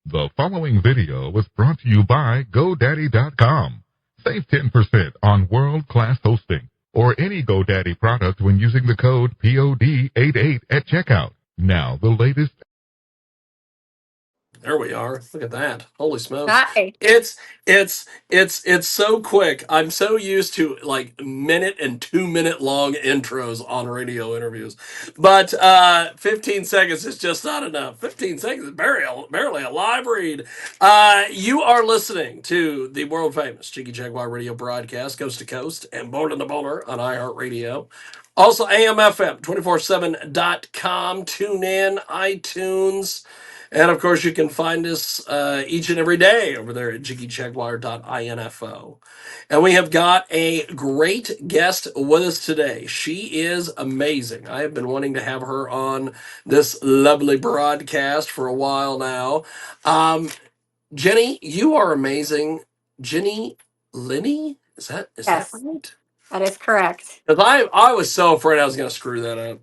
The following video was brought to you by GoDaddy.com. Save 10% on world-class hosting or any GoDaddy product when using the code POD88 at checkout. Now, the latest. There we are. Look at that. Holy smokes. Hi. It's so quick. I'm so used to like minute and 2 minute long intros on radio interviews. But 15 seconds is just not enough. 15 seconds is barely a live read. You are listening to the world famous Cheeky Jaguar radio broadcast, coast to coast, and Born in the Bowler on iHeartRadio. Also, AMFM 247.com. Tune in, iTunes. And of course, you can find us each and every day over there at jiggyjaguar.info. And we have got a great guest with us today. She is amazing. I have been wanting to have her on this lovely broadcast for a while now. Jenny, you are amazing. Jenny Linney? Is that Yes, right? that is correct. Because I was so afraid I was going to screw that up.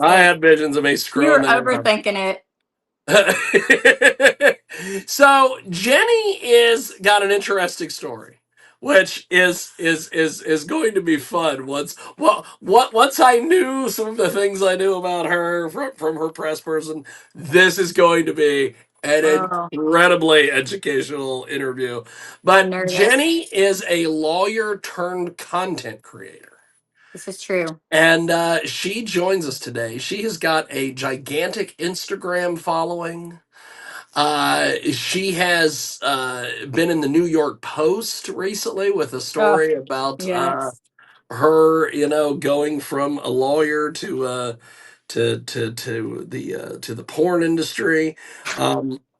I had visions of me You're screwing that up. overthinking it. So Jenny is got an interesting story, which is going to be fun. Once I knew some of the things I knew about her from her press person, this is going to be an Oh, incredibly educational interview. I'm But nervous. Jenny is a lawyer turned content creator. This is true. And she joins us today. She has got a gigantic Instagram following. She has been in the New York Post recently with a Oh, story about yes. her, going from a lawyer to the porn industry.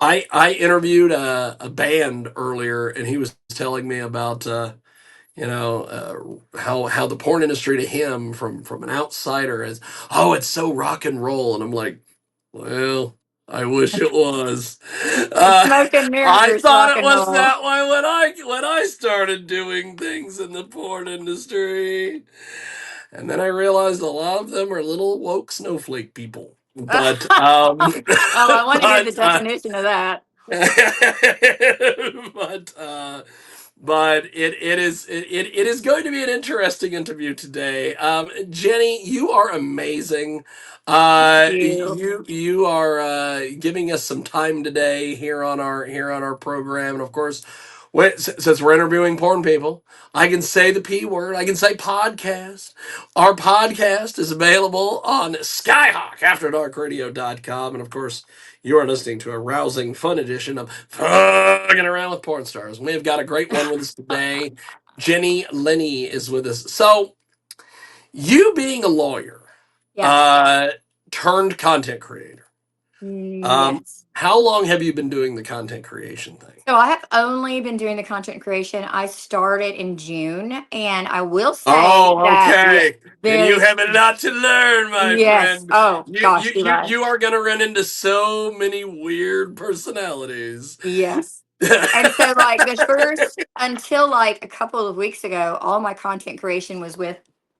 I interviewed a band earlier, and he was telling me about how the porn industry to him from an outsider is, oh, it's so rock and roll, and I'm like, well, I wish it was. It's uh, smoke and I mirrors, thought rock it and was roll. that way when I started doing things in the porn industry, and then I realized a lot of them are little woke snowflake people, but Oh, I want to hear the but definition of that. but but it is going to be an interesting interview today. Jenny, you are amazing. Thank you. You are giving us some time today here on our program, and of course, since we're interviewing porn people, I can say the P word. I can say podcast. Our podcast is available on SkyhawkAfterDarkRadio.com, and of course, you are listening to a rousing, fun edition of Fucking Around with Porn Stars. We have got a great one with us today. Jenny Linney is with us. So, you being a lawyer, Yes. uh, turned content creator, Yes. how long have you been doing the content creation thing? So I have only been doing the content creation. I started in June, and I will say Oh, that, yeah, okay. And you very, have a lot to learn, my yes. friend. Oh, You gosh, you do you I? you are gonna run into so many weird personalities. Yes. And so, like, the first, until like a couple of weeks ago, all my content creation was with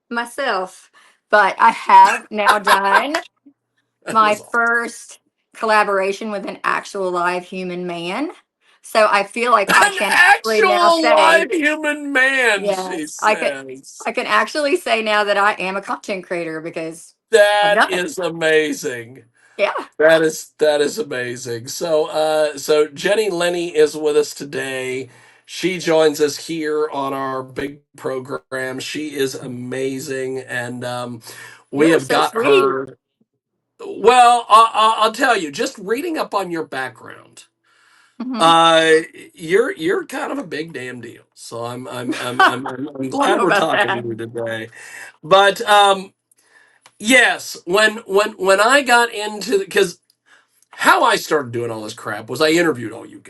myself. But I have now done That my is awesome. first collaboration with an actual live human man. So I feel like I An can actually now actual say, live human man, she yes, says. I can actually say now that I am a content creator because I've That done it. is amazing. Yeah. That is amazing. So Jenny Lenny is with us today. She joins us here on our big program. She is amazing, and we You're have so got sweet. her. Well, I'll tell you. Just reading up on your background, Hmm. uh, you're kind of a big damn deal. So I'm I don't glad know we're about talking to that. you today. But yes, when I got into because how I started doing all this crap was I interviewed all you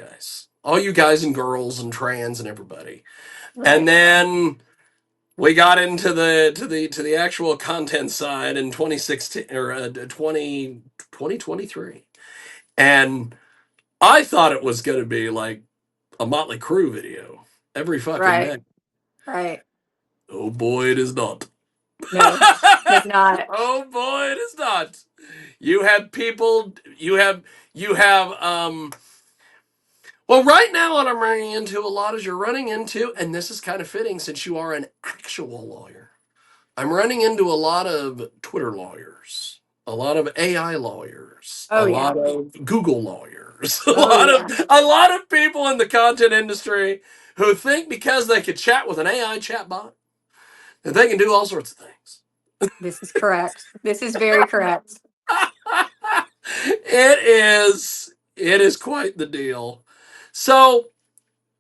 guys and girls and trans and everybody, and Right. then we got into the actual content side in 2016 or 2023, and I thought it was going to be like a Motley Crue video every fucking Right. day. Right. Oh boy, it is not. No, it's not. Oh boy, it is not. You have people. You have Well, right now, what I'm running into a lot is you're running into, and this is kind of fitting since you are an actual lawyer. I'm running into a lot of Twitter lawyers, a lot of AI lawyers, a Oh yeah. lot of Google lawyers, Oh yeah. a lot of people in the content industry who think because they could chat with an AI chatbot that they can do all sorts of things. This is correct. This is very correct. It is quite the deal. So,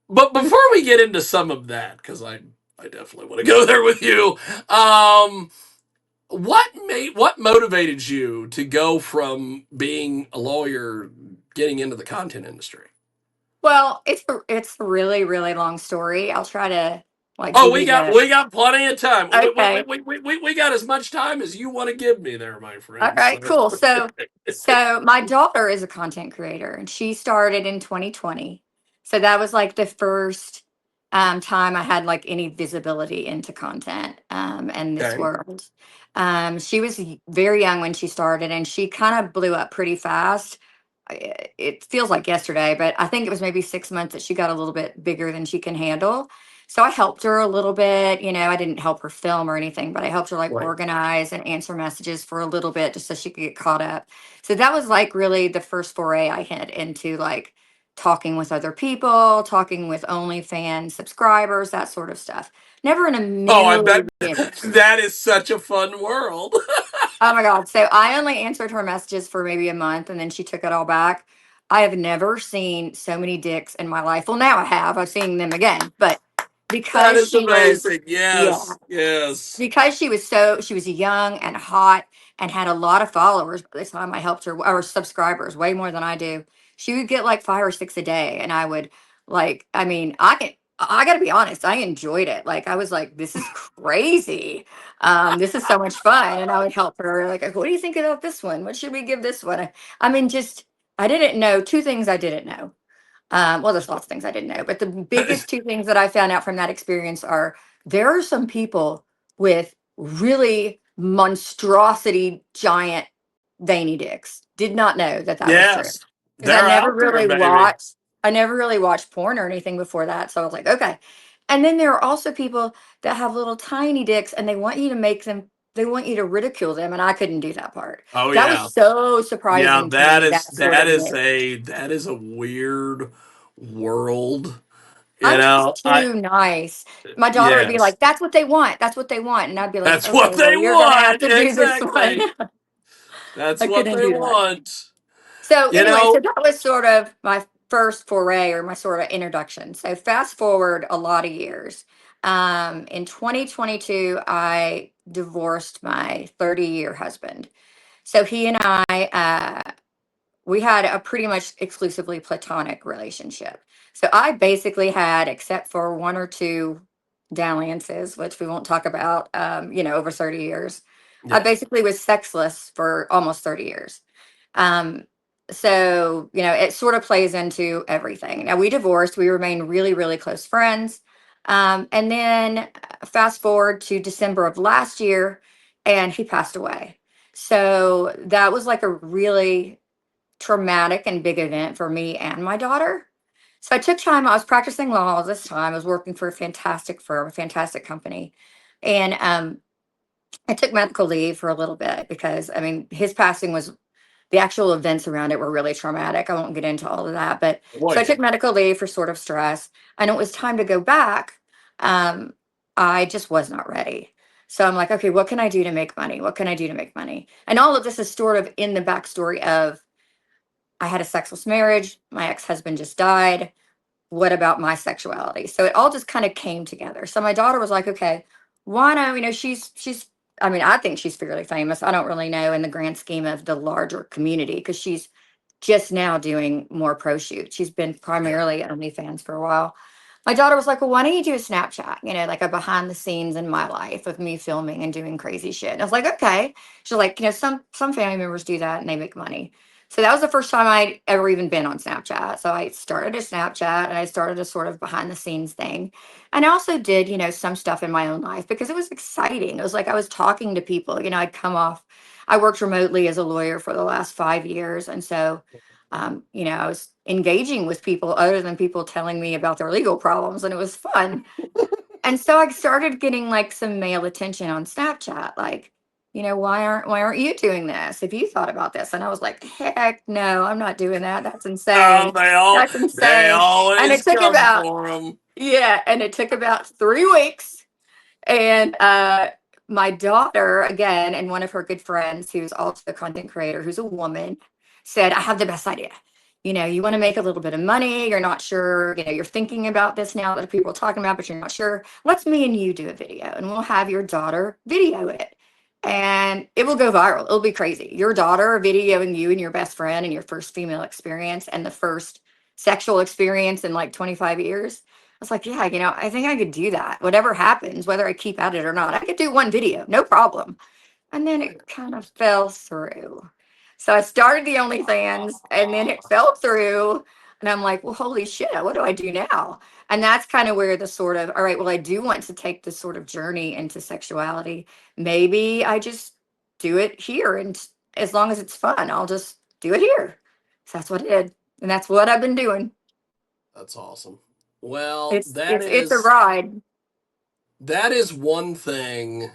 but before we get into some of that, because I definitely want to go there with you. What motivated you to go from being a lawyer getting into the content industry? Well, it's a really, really long story. I'll try to like Oh, give we you got the we got plenty of time. okay. We got as much time as you want to give me there, my All friend. right, So cool. So my daughter is a content creator and she started in 2020. So that was like the first time I had like any visibility into content and this okay, world. She was very young when she started and she kind of blew up pretty fast. It feels like yesterday, but I think it was maybe 6 months that she got a little bit bigger than she can handle. So I helped her a little bit. I didn't help her film or anything, but I helped her like right. organize and answer messages for a little bit just so she could get caught up. So that was like really the first foray I had into like talking with other people, talking with OnlyFans subscribers, that sort of stuff. Never in a Oh, I bet million years. that is such a fun world. Oh my God. So I only answered her messages for maybe a month and then she took it all back. I have never seen so many dicks in my life. Well, now I have. I've seen them again. But That because is she was, amazing. yeah, Yes, yes. because she was young and hot and had a lot of followers by the time I helped her, or subscribers, way more than I do. She would get like 5 or 6 a day, and I would like, I mean, I got to be honest, I enjoyed it. Like I was like, this is crazy. This is so much fun, and I would help her. Like, what do you think about this one? What should we give this one? I mean, just I didn't know two things I didn't know. Well, there's lots of things I didn't know, but the biggest two things that I found out from that experience are there are some people with really monstrosity, giant, veiny dicks. Did not know that that was true Yes, because I they're never out there, really baby. watched. I never really watched porn or anything before that, so I was like, okay. And then there are also people that have little tiny dicks, and they want you to make them. They want you to ridicule them, and I couldn't do that part. Oh That yeah. was so Yeah, surprising to me. That sort of niche. that is a weird world. I'm just too nice. My daughter would be Yes. like, "That's what they want. That's what they want," and I'd be like, That's what "Okay, well, they you're gonna have want. to do this one." Exactly. That's I what couldn't they do that. want. So You anyway, so know, that was sort of my first foray or my sort of introduction. So fast forward a lot of years. In 2022, I divorced my 30-year husband. So he and I we had a pretty much exclusively platonic relationship. So I basically had, except for one or two dalliances, which we won't talk about, over 30 years, I yeah. basically was sexless for almost 30 years. Um, so, it sort of plays into everything. Now, we divorced, we remain really, really close friends. And then fast forward to December of last year, and he passed away. So that was like a really traumatic and big event for me and my daughter. So I took time. I was practicing law this time. I was working for a fantastic firm, a fantastic company, and I took medical leave for a little bit because I mean his passing was the actual events around it were really traumatic. I won't get into all of that, but Well, so I yeah. took medical leave for sort of stress, and it was time to go back. Um, I just was not ready. So I'm like, okay, what can I do to make money? What can I do to make money? And all of this is sort of in the backstory of I had a sexless marriage. My ex husband just died. What about my sexuality? So it all just kind of came together. So my daughter was like, okay, why don't, I mean, I think she's fairly famous. I don't really know in the grand scheme of the larger community because she's just now doing more pro shoots. She's been Yeah. primarily OnlyFans for a while. My daughter was like, well, why don't you do a Snapchat, like a behind the scenes in my life of me filming and doing crazy shit. And I was like, okay. She's like, some family members do that and they make money. So that was the first time I'd ever even been on Snapchat. So I started a Snapchat and I started a sort of behind the scenes thing. And I also did, some stuff in my own life because it was exciting. It was like I was talking to people, I'd come off, I worked remotely as a lawyer for the last 5 years. And so I was engaging with people other than people telling me about their legal problems, and it was fun. And so I started getting like some male attention on Snapchat, like, why aren't you doing this? Have you thought about this? And I was like, heck no, I'm not doing that. That's Oh, insane. they That's they insane. And always it took come about for them. yeah, and it took about 3 weeks. And my daughter, again, and one of her good friends, who's also a content creator, who's a woman, said, I have the best idea. You want to make a little bit of money. You're not sure, you're thinking about this now that people are talking about, but you're not sure. Let's me and you do a video and we'll have your daughter video it. And it will go viral. It'll be crazy. Your daughter videoing you and your best friend and your first female experience and the first sexual experience in like 25 years. I was like, yeah, I think I could do that. Whatever happens, whether I keep at it or not, I could do one video, no problem. And then it kind of fell through. So I started the OnlyFans and then it fell through. And I'm like, well, holy shit, what do I do now? And that's kind of where the sort of, all right, well, I do want to take this sort of journey into sexuality. Maybe I just do it here. And as long as it's fun, I'll just do it here. So that's what I did. And that's what I've been doing. That's awesome. Well, It's a ride. that is one thing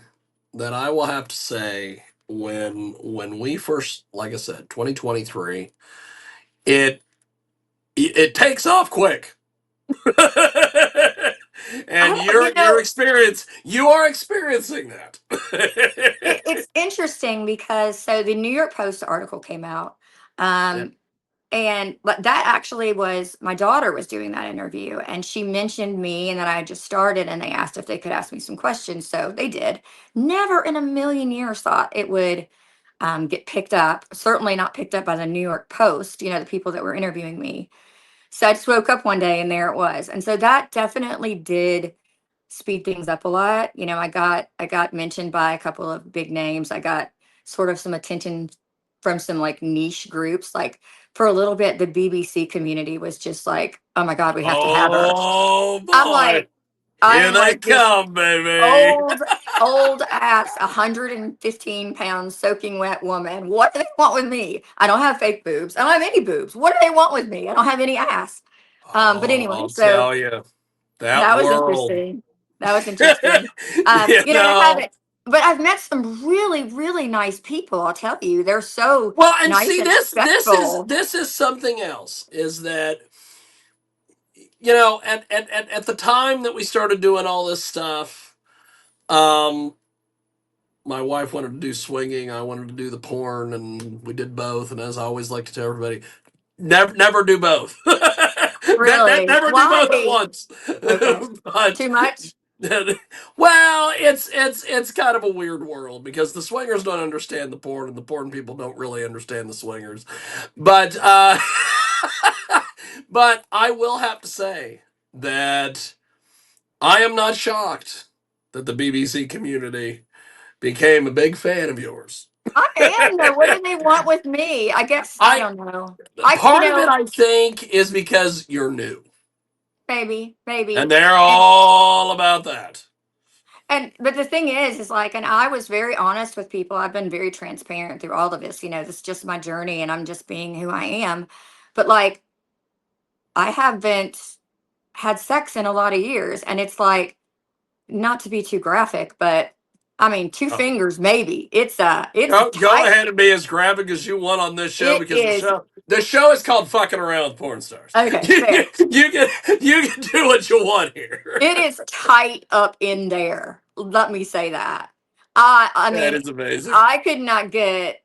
that I will have to say when we first, like I said, 2023, it it takes off quick. And I don't, you are experiencing that. it's interesting because so the New York Post article came out. Yeah. And but that actually was my daughter was doing that interview and she mentioned me and that I had just started and they asked if they could ask me some questions. So they did. Never in a million years thought it would get picked up. Certainly not picked up by the New York Post, the people that were interviewing me. So I just woke up one day and there it was. And so that definitely did speed things up a lot. I got mentioned by a couple of big names. I got sort of some attention from some like niche groups. Like for a little bit, the BBC community was just like, "Oh my God, we have to have her." Oh I'm boy. like, I Here am they like this come, baby. old, old ass, 115 pounds soaking wet woman. What do they want with me? I don't have fake boobs. I don't have any boobs. What do they want with me? I don't have any ass. But Oh, anyway, I'll so tell you, that that was world. interesting. That was interesting. you I know. haven't, but I've met some really, really nice people. I'll tell you, they're so Well, and nice see, and this is respectful. this is something else. Is that at the time that we started doing all this stuff, um, my wife wanted to do swinging, I wanted to do the porn, and we did both. And as I always like to tell everybody, never do both. Really? Never do both at Why? once. Okay. But Too much? well, it's kind of a weird world because the swingers don't understand the porn, and the porn people don't really understand the swingers. But but I will have to say that I am not shocked that the BBC community became a big fan of yours. I am though. What do they want with me? I guess I I don't know. Part of it, I think, is because you're new, Maybe, and maybe. they're And all about that. but the thing is like, and I was very honest with people. I've been very transparent through all of this. This is just my journey, and I'm just being who I am. But like, I haven't had sex in a lot of years, and it's like, not to be too graphic, but I mean, two Oh, fingers maybe. It's go tight. ahead and be as graphic as you want on this show It because is the show is called "Fucking Around with Porn Stars." okay, You, fair. you can do what you want here. It is tight up in there. Let me say that. I That mean, is amazing. I could not get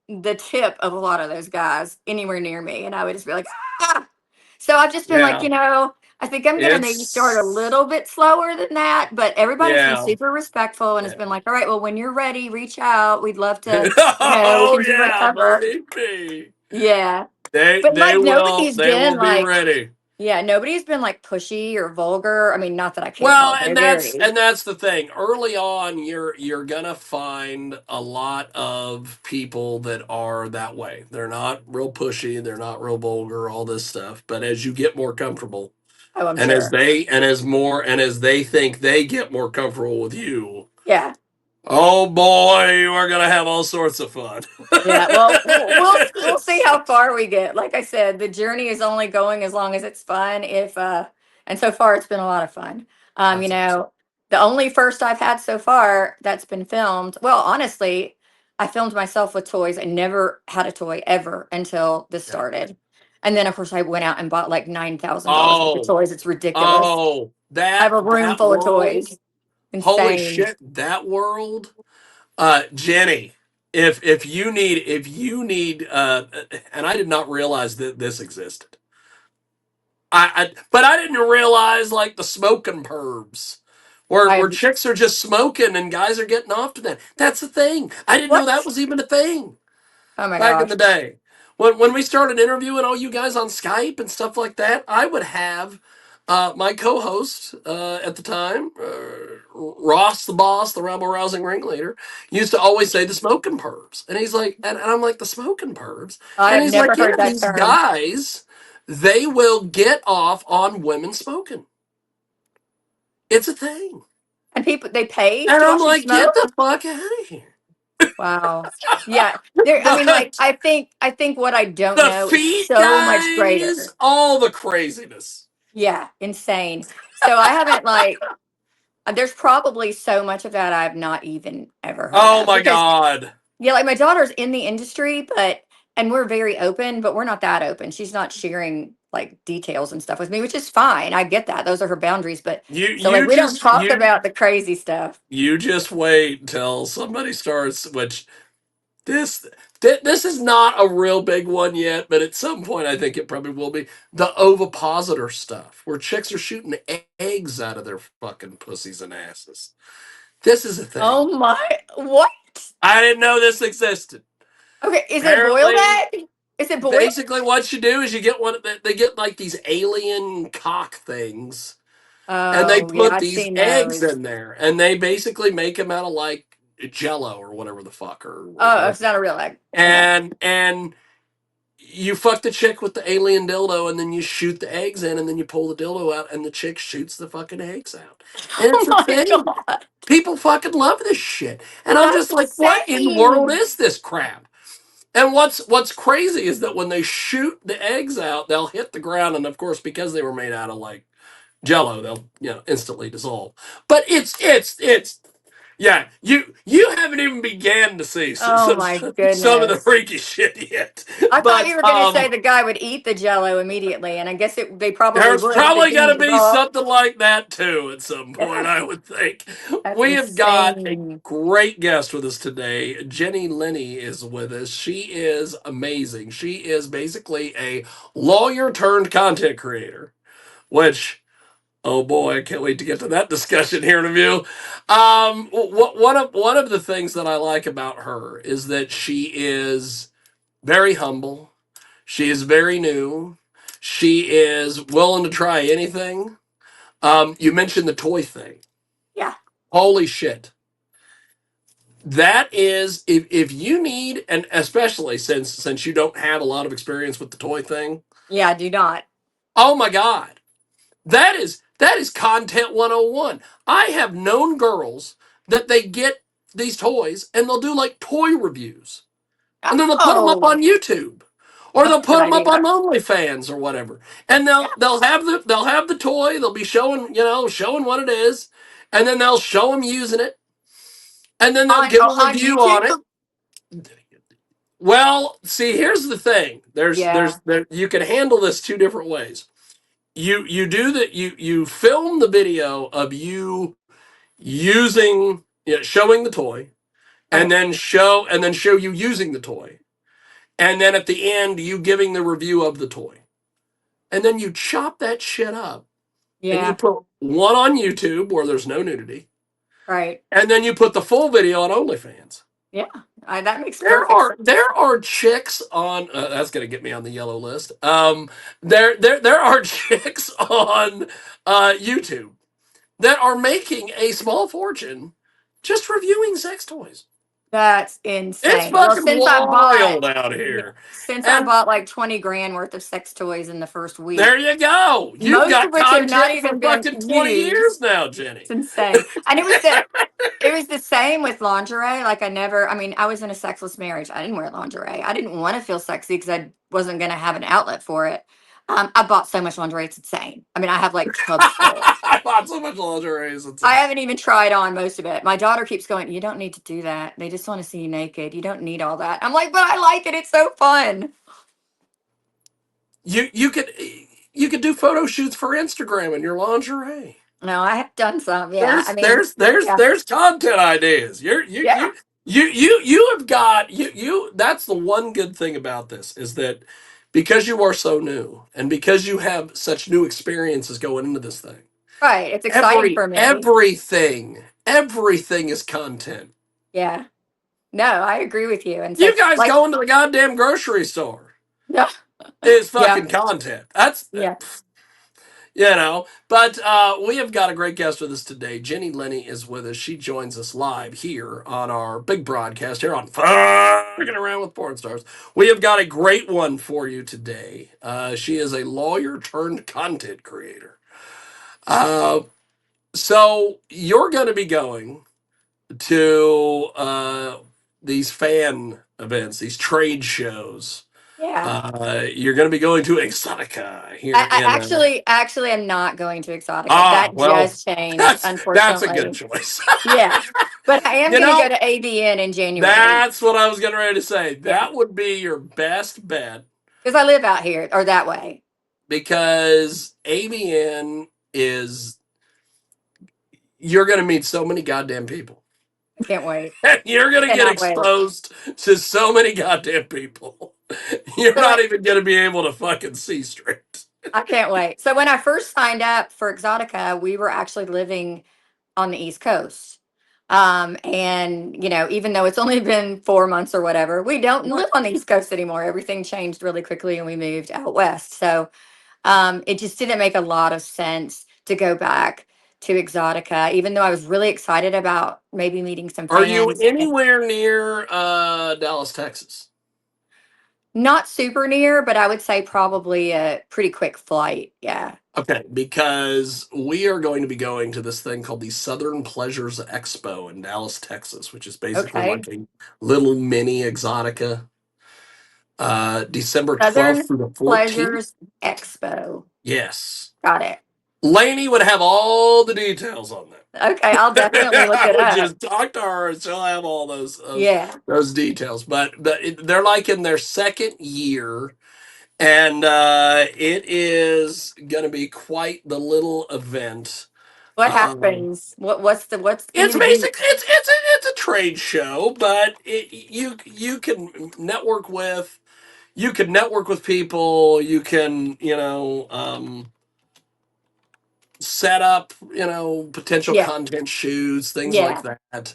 the tip of a lot of those guys anywhere near me, and I would just be like, ah. So I've just been like, Yeah, I think I'm gonna maybe start a it's little bit slower than that, but everybody's been yeah. super respectful and has been like, all right, well, when you're ready, reach out. We'd love to, we Oh can do yeah, whatever. believe me, Yeah. they But they like will nobody's they will been be like, ready. yeah, nobody's been like pushy or vulgar. I mean, not that I can't Well, help, and they're that's very. and that's the thing. Early on, you're gonna find a lot of people that are that way. They're not real pushy, they're not real vulgar, all this stuff. But as you get more comfortable, Oh, I'm and as sure. they and as more and as they think they get more comfortable with you, Yeah. oh boy, you are gonna have all sorts of fun. Yeah. Well, we'll see how how far we get. Like I said, the journey is only going as long as it's fun. If and so far it's been a lot of fun. You That's awesome. know, the only first I've had so far that's been filmed. Well, honestly, I filmed myself with toys. I never had a toy ever until this Yeah. started. And then of course I went out and bought like $9,000 worth of Oh, toys. It's ridiculous. oh, I have a room that full of world. toys. Holy Insane. shit, that world. Jenny, if you need and I did not realize that this existed. But I didn't realize like the smoking pervs. Where I chicks are just smoking and guys are getting off to that. That's the thing. I didn't know that what? was even a thing Oh my back in gosh. the day. When we started interviewing all you guys on Skype and stuff like that, I would have my co-host at the time, Ross the boss, the rebel rousing ringleader, used to always say the smoking pervs, and he's like, and I'm like the smoking pervs, I and have he's never like, yeah, heard that these term. guys, they will get off on women smoking. It's a thing, And people they pay and to I'm watch you like, get smoke? the fuck out of here. Wow. Yeah. There I mean like the I think what I don't the know is feet so much guys, greater. all the craziness. Yeah, insane. So I haven't like there's probably so much of that I've not even ever heard Oh of my because god. yeah, like my daughter's in the industry, but and we're very open, but we're not that open. She's not sharing like details and stuff with me, which is fine. I get that. Those are her boundaries, but You so like you we don't just talk you about the crazy stuff. you just wait until somebody starts, which this this is not a real big one yet, but at some point I think it probably will be the ovipositor stuff, where chicks are shooting eggs out of their fucking pussies and asses. This is a thing. Oh my, what? I didn't know this existed. Okay, is it boiled Apparently, egg? Is it boiled? basically what you do is you get one. They get like these alien cock things, and they Oh yeah, put I've these seen eggs those. in there, and they basically make them out of like Jello or whatever the fuck or Oh, whatever. it's not a real egg. Okay. And you fuck the chick with the alien dildo, and then you shoot the eggs in, and then you pull the dildo out, and the chick shoots the fucking eggs out, and Oh it's a my thing. god, People fucking love this shit, and I'm that's just like, what in the world insane. is this crap? And what's crazy is that when they shoot the eggs out, they'll hit the ground, and of course, because they were made out of like Jello, they'll instantly dissolve. But it's yeah, you haven't even began to see Oh my some of the goodness. freaky shit yet. I thought But you were going to say the guy would eat the Jello immediately, and I guess they probably there's would if it probably got didn't to be dissolve. something like that too at some point, Yeah, I would think. that's We have got a insane. great guest with us today. Jenny Lenny is with us. She is amazing. She is basically a lawyer turned content creator, which, oh boy, I can't wait to get to that discussion here in a few. One of the things that I like about her is that she is very humble. She is very new. She is willing to try anything. You mentioned the toy thing. Yeah, Holy shit. That is if you need, and especially since you don't have a lot of experience with the toy thing. yeah, do not. Oh my god. That is content 101. I have known girls that they get these toys and they'll do like toy reviews. And then they'll put them up Oh, on YouTube. Or that's they'll a good put them up on idea. OnlyFans or whatever. And they'll have the toy, they'll be showing what it is, and then they'll show them using it, and then they'll give a On review on YouTube. it. Well, see, here's the thing. Yeah. You can handle this two different ways. You do that. You film the video of you using, showing the toy, and Okay. then show you using the toy, and then at the end you giving the review of the toy, and then you chop that shit up, and you Yeah. put one on YouTube where there's no nudity, Right. and then you put the full video on OnlyFans. Yeah. That makes There perfect are sense. there are chicks on that's gonna get me on the yellow list. There are chicks on YouTube that are making a small fortune just reviewing sex toys. That's It's insane. Well, fucking wild out here. since I And bought like 20 grand worth of sex toys in the first there week, you go. You've most of got which have not content for even been fucking 20 used. years now, Jenny. It's insane. And it was the same with lingerie. Like I mean, I was in a sexless marriage. I didn't wear lingerie. I didn't want to feel sexy because I wasn't going to have an outlet for it. I bought so much lingerie. It's insane. I mean, I have like tubs full. I bought so much lingerie. It's I insane. haven't even tried on most of it. My daughter keeps going, "You don't need to do that. They just want to see you naked. You don't need all that." I'm like, "But I like it. It's so fun." You could do photo shoots for Instagram in your lingerie. No, I have done some. Yeah. I There's mean, there's there's yeah. there's content ideas. Yeah. You have got you. That's the one good thing about this is that because you are so new and because you have such new experiences going into this thing, Right. It's exciting for me. everything is content. Yeah. No, I agree with you. And so, You guys like, going to the goddamn grocery store no, is yeah. fucking content. That's Yeah. But we have got a great guest with us today. Jenny Lenny is with us. She joins us live here on our big broadcast here on Fucking Around with Porn Stars. We have got a great one for you today. She is a lawyer turned content creator. So you're going to be going to these fan events, these trade shows. Yeah. You're going to be going to Exotica here I in actually am not going to Exotica. Ah, That well, just changed, that's a good unfortunately. choice. Yeah. But I am You going to go know, to AVN in January that's what I was getting ready to say. yeah, That would be your best bet because I live out here or that way. because ABN is you're going to meet so many goddamn people. I can't wait. You're going to get Cannot wait. exposed to so many goddamn people. You're So not even going to be able to fucking see straight. I can't wait. So when I first signed up for Exotica, we were actually living on the East Coast. And even though it's only been 4 months or whatever, we don't live on the East Coast anymore. Everything changed really quickly and we moved out west. So it just didn't make a lot of sense to go back to Exotica, even though I was really excited about maybe meeting some Are you fans. anywhere near Dallas, Texas? Not super near, but I would say probably a pretty quick flight. Yeah. Okay, because we are going to be going to this thing called the Southern Pleasures Expo in Dallas, Texas, which is basically Okay. like a little mini Exotica. December 12th Southern through the 14th. Pleasures Expo. Yes. Got it. Lainey would have all the details on that. Okay, I'll definitely look I it would up. just talk to her and she'll have all those Yeah. those details. But they're like in their second year. And it is going to be quite the little event. What Um, happens? What's can it's you do? basic. It's a trade show, but you can network with people. You can set up potential Yeah. content shoots, things like Yeah. that.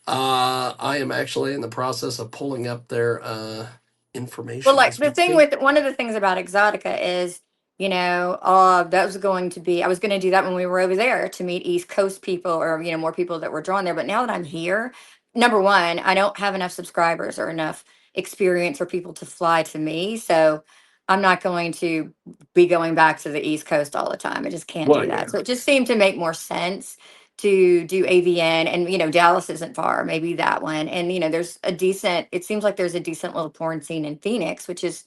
I am actually in the process of pulling up their Well, information like as the we thing speak. with one of the things about Exotica is, that was going to be, I was going to do that when we were over there to meet East Coast people or, more people that were drawn there. But now that I'm here, number one, I don't have enough subscribers or enough experience for people to fly to me. So I'm not going to be going back to the East Coast all the time. I just can't Well, do that. yeah. So it just seemed to make more sense to do AVN and Dallas isn't far, maybe that one. And it seems like there's a decent little porn scene in Phoenix, which is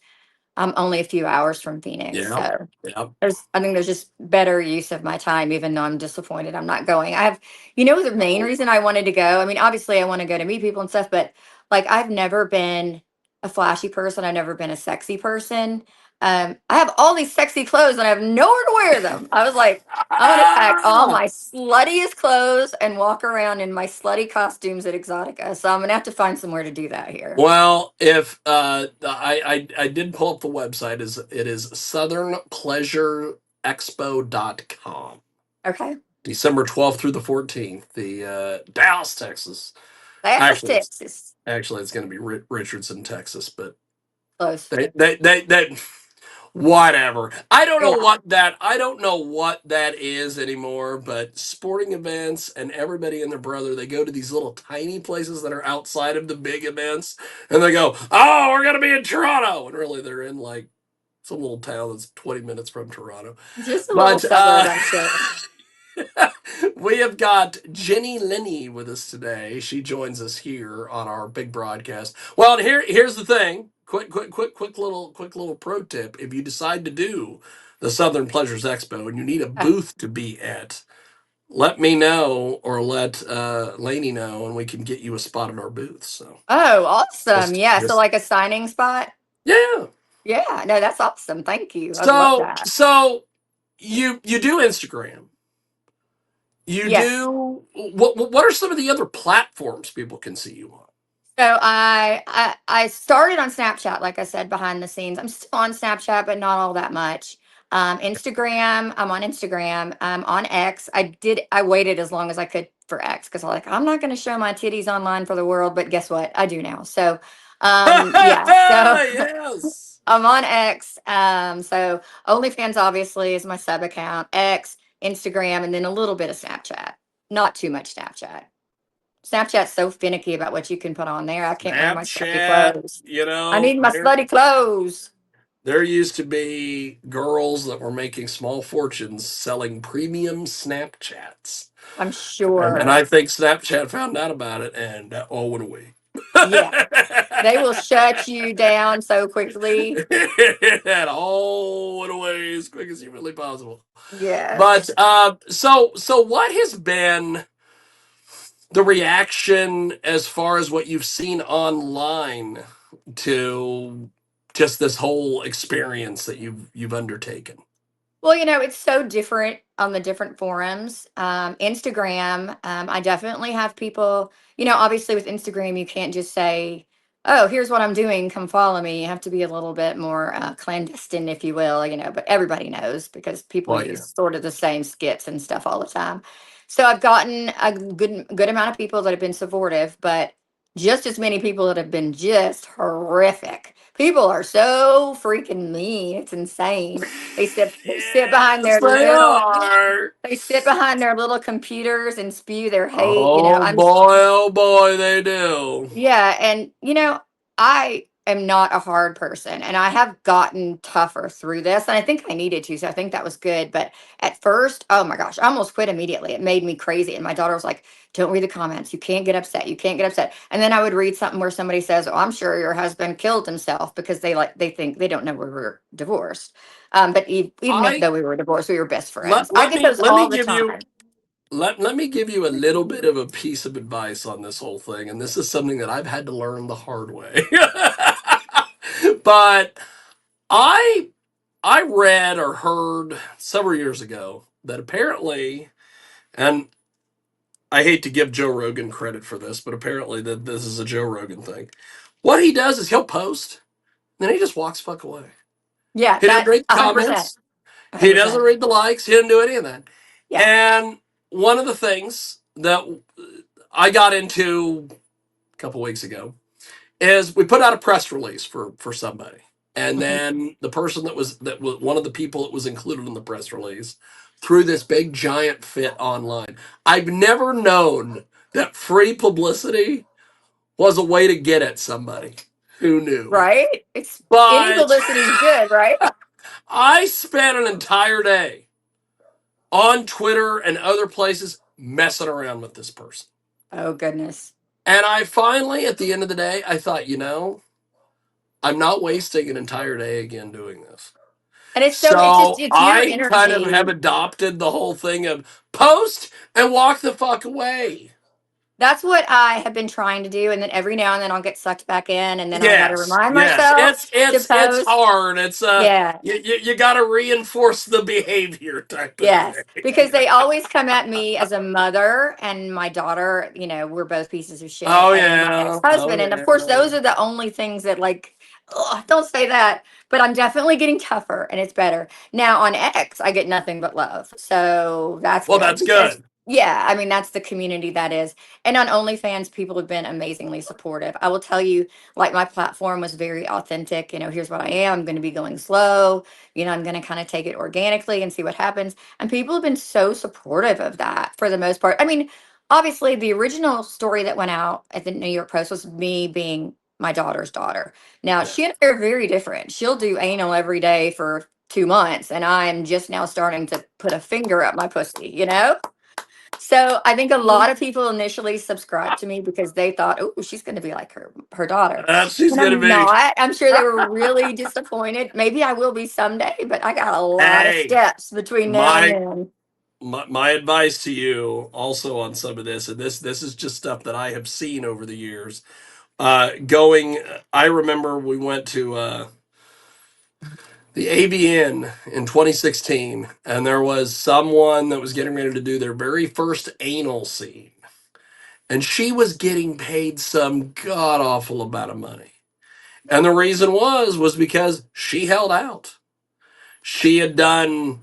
only a few hours from Phoenix. Yeah. So Yeah. I think there's just better use of my time, even though I'm disappointed I'm not going. the main reason I wanted to go. I mean, obviously I want to go to meet people and stuff, but like I've never been a flashy person. I've never been a sexy person. I have all these sexy clothes and I have nowhere to wear them. I was like, I'm gonna pack all my sluttiest clothes and walk around in my slutty costumes at Exotica. So I'm gonna have to find somewhere to do that here. Well, if I did pull up the website, it is southernpleasureexpo.com. Okay. December 12th through the 14th, the Dallas, Texas. That's Actually, Texas. it's going to be Richardson, Texas, but Close. they Whatever. Yeah. I don't know what that is anymore, but sporting events and everybody and their brother, they go to these little tiny places that are outside of the big events and they go, "Oh, we're going to be in Toronto." And really they're in like some little town that's 20 minutes from Toronto. Just a little But suburb, I'm sure. we have got Jenny Linney with us today. She joins us here on our big broadcast. Well, and here's the thing. Quick little pro tip. If you decide to do the Southern Pleasures Expo and you need a Uh, booth to be at, let me know or let Lainey know, and we can get you a spot at our booth. So oh, awesome. Yeah. So just like a signing spot. yeah. Yeah. No, that's awesome. Thank you. I'd love So that. so you do Instagram. You Yes. do what are some of the other platforms people can see you on? So I started on Snapchat, like I said, behind the scenes. I'm still on Snapchat, but not all that much. Instagram, I'm on Instagram. On X, I waited as long as I could for X because I'm not going to show my titties online for the world. But guess what? I do now. So, yeah. So Yes. I'm on X. So OnlyFans obviously is my sub account. X, Instagram, and then a little bit of Snapchat. Not too much Snapchat. Snapchat's so finicky about what you can put on there. I can't wear my slutty Snapchat, clothes. you I know, need my slutty clothes. there used to be girls that were making small fortunes selling premium Snapchats. I'm And sure. I think Snapchat found out about it and all went away. Yeah. They will shut you down so quickly. It all went away as quick as humanly possible. But Yes. so what has been the reaction as far as what you've seen online to just this whole experience that you've undertaken? Well, it's so different on the different forums. Instagram, I definitely have people, obviously with Instagram, you can't just say, oh, here's what I'm doing, come follow me. You have to be a little bit more clandestine, if you will, but everybody knows because people Well, yeah. use sort of the same skits and stuff all the time. So I've gotten a good amount of people that have been supportive, but just as many people that have been just horrific. People are so freaking mean. It's insane. Yes, they are. They sit behind their little computers and spew their hate. Oh boy, they do. Yeah, and I am not a hard person and I have gotten tougher through this and I think I needed to, so I think that was good. But at first, oh my gosh, I almost quit immediately. It made me crazy. And my daughter was like, "Don't read the comments. You can't get upset. You can't get upset." And then I would read something where somebody says, "Oh, I'm sure your husband killed himself," because they think they don't know we were divorced. But even if I though we were divorced, we were best friends. I get those let me all the give you time. let me give you a little bit of a piece of advice on this whole thing, and this is something that I've had to learn the hard way. But I I read or heard several years ago that apparently, and I hate to give Joe Rogan credit for this, but apparently that this is a Joe Rogan thing. What he does is he'll post, then he just walks fuck away. Yeah, He doesn't that's read the 100%. comments. He doesn't 100%. read the likes. He didn't do any of that. Yeah. And one of the things that I got into a couple weeks ago is we put out a press release for somebody, and Mhm. then the person that was one of the people that was included in the press release threw this big giant fit online. I've never known that free publicity was a way to get at somebody. Who knew? Right? It's any But publicity is good, right? I spent an entire day on Twitter and other places messing around with this person. Oh goodness. And I finally, at the end of the day, I thought, I'm not wasting an entire day again doing this. And it's just So it's your I kind of have energy. adopted the whole thing of post and walk the fuck away. That's what I have been trying to do, and then every now and then I'll get sucked back in, and then I got to Yes, remind yes. myself to It's post. hard. It's Yeah. you got to reinforce the behavior type of Yes, thing. because they always come at me as a mother and my daughter, we're both pieces of shit, Oh and then my yeah. Oh ex-husband. And of course, yeah. those are the only things that ugh, don't say that. But I'm definitely getting tougher and it's better. Now on X, I get nothing but love. So that's Well, good that's because good. Yeah, I mean, that's the community that is. And on OnlyFans, people have been amazingly supportive. I will tell you, like, my platform was very authentic. Here's what I am. I'm going to be going slow. I'm going to kind of take it organically and see what happens. And people have been so supportive of that for the most part. I mean, obviously, the original story that went out at the New York Post was me being my daughter's daughter. Now, Yeah. she and I are very different. She'll do anal every day for 2 months, and I'm just now starting to put a finger up my pussy. So I think a lot of people initially subscribed to me because they thought, oh, she's going to be like her daughter. She's And gonna I'm be. not. I'm sure they were really disappointed. Maybe I will be someday, but I got a lot of Hey, steps between now and my then. my advice to you also on some of this, and this is just stuff that I have seen over the years. Going, I remember we went to the AVN in 2016, and there was someone that was getting ready to do their very first anal scene, and she was getting paid some god awful amount of money. And the reason was because she held out. She had done,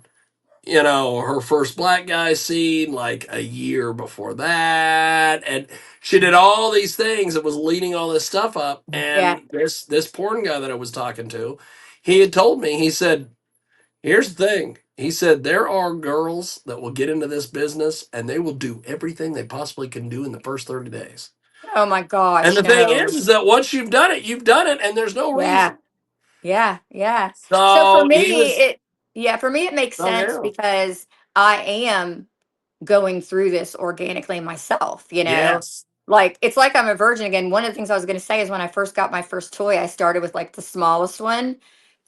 her first black guy scene like a year before that. And she did all these things that was leading all this stuff up. Yeah. And this porn guy that I was talking to, he had told me, he said, here's the thing. He said, there are girls that will get into this business and they will do everything they possibly can do in the first 30 days. Oh my And gosh. the thing No. is that once you've done it, and there's no Yeah. reason. Yeah. Yeah. So for So he me, was, yeah, for me, it makes oh, sense yeah. because I am going through this organically myself. Yes. Like it's like I'm a virgin again. One of the things I was going to say is when I first got my first toy, I started with like the smallest one,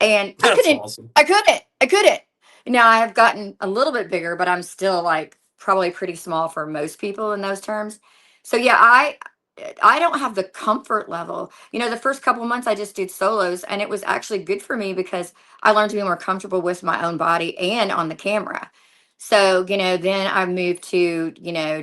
and I That's couldn't, awesome. I couldn't, I couldn't. Now I have gotten a little bit bigger, but I'm still like probably pretty small for most people in those terms. So yeah, I don't have the comfort level. The first couple months I just did solos, and it was actually good for me because I learned to be more comfortable with my own body and on the camera. So, then I moved to,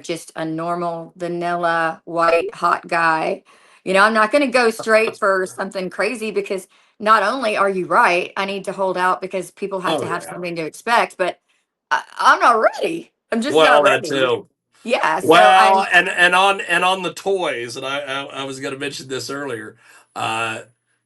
just a normal vanilla white hot guy. I'm not going to go straight for something crazy because not only are you right, I need to hold out because people have to Oh, have yeah. something to expect, but I'm not ready. I'm just not Well, that ready. too. Yeah. So Well, I'm, and on the toys, and I was going to mention this earlier. Uh,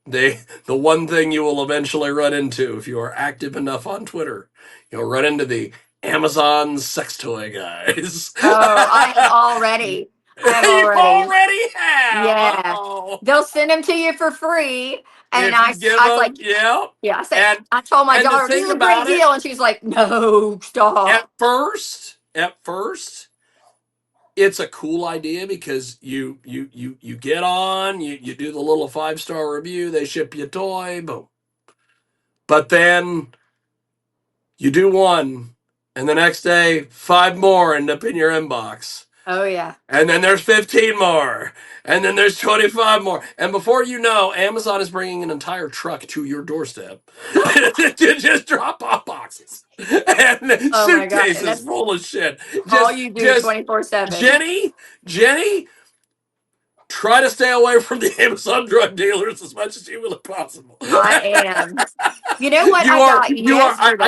the one thing you will eventually run into if you are active enough on Twitter, you'll run into the Amazon sex toy guys. oh, I have already. I have You already. already have. Yeah. Oh, They'll send them to you for free. And if you give I was them, like, yeah. yeah, And I told my the daughter, this thing is a great about it, deal. And she's like, no, stop. at first, it's a cool idea because you get on, you do the little 5-star review, they ship you a toy, boom. But then you do one, and the next day 5 more end up in your inbox. Oh, yeah. And then there's 15 more. And then there's 25 more. And before you know, Amazon is bringing an entire truck to your doorstep to just drop off boxes and Oh, my God. suitcases That's full of shit. all Just, you do just 24/7. Jenny, try to stay away from the Amazon drug dealers as much as humanly possible. I am. You know what you I are got you are yesterday?